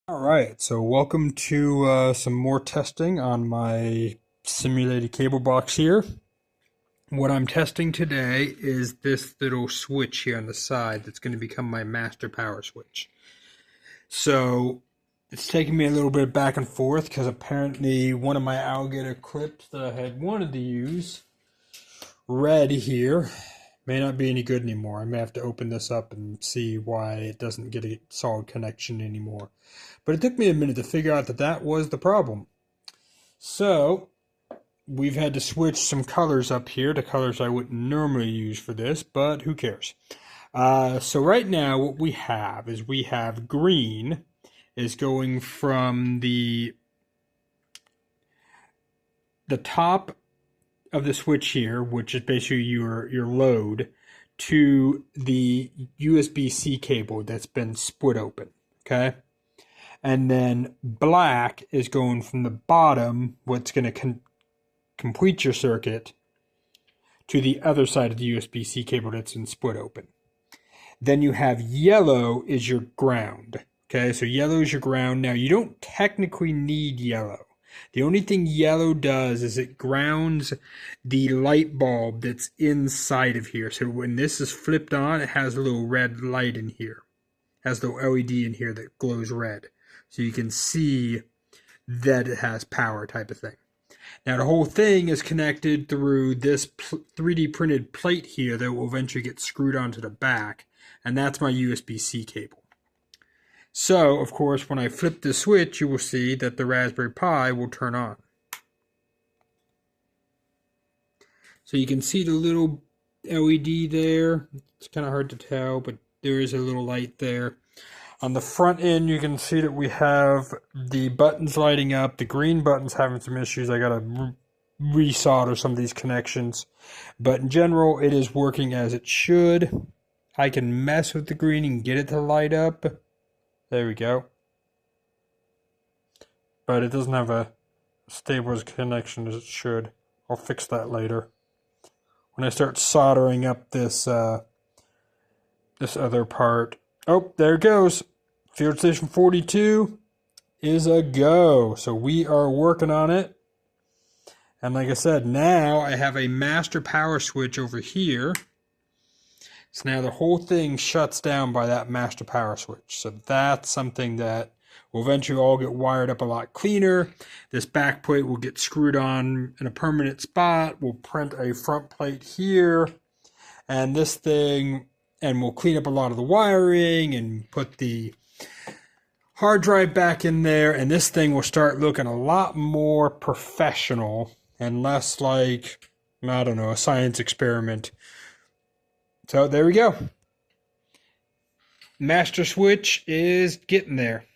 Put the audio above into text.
All right, so welcome to some more testing on my simulated cable box here. What I'm testing today is this little switch here on the side that's going to become my master power switch. So it's taking me a little bit back and forth because apparently one of my alligator clips that I had wanted to use, red here, may not be any good anymore. I may have to open this up and see why it doesn't get a solid connection anymore. But it took me a minute to figure out that that was the problem. So we've had to switch some colors up here to colors I wouldn't normally use for this, but who cares? So right now what we have is we have green is going from the top of the switch here, which is basically your load, to the USB-C cable that's been split open, okay? And then black is going from the bottom, what's going to complete your circuit, to the other side of the USB-C cable that's been split open. Then you have yellow is your ground, okay? So yellow is your ground. Now, you don't technically need yellow. The only thing yellow does is it grounds the light bulb that's inside of here. So when this is flipped on, it has a little red light in here. It has the LED in here that glows red. So you can see that it has power type of thing. Now the whole thing is connected through this 3D printed plate here that will eventually get screwed onto the back. And that's my USB-C cable. So, of course, when I flip the switch, you will see that the Raspberry Pi will turn on. So you can see the little LED there. It's kind of hard to tell, but there is a little light there. On the front end, you can see that we have the buttons lighting up. The green button's having some issues. I got to resolder some of these connections. But in general, it is working as it should. I can mess with the green and get it to light up. There we go. But it doesn't have a stable connection as it should. I'll fix that later. When I start soldering up this this other part. Oh, there it goes. fs42 is a go. So we are working on it. And like I said, now I have a master power switch over here. So now the whole thing shuts down by that master power switch. So that's something that will eventually all get wired up a lot cleaner. This back plate will get screwed on in a permanent spot. We'll print a front plate here. And this thing, and we'll clean up a lot of the wiring and put the hard drive back in there. And this thing will start looking a lot more professional and less like, I don't know, a science experiment. So there we go. Master switch is getting there.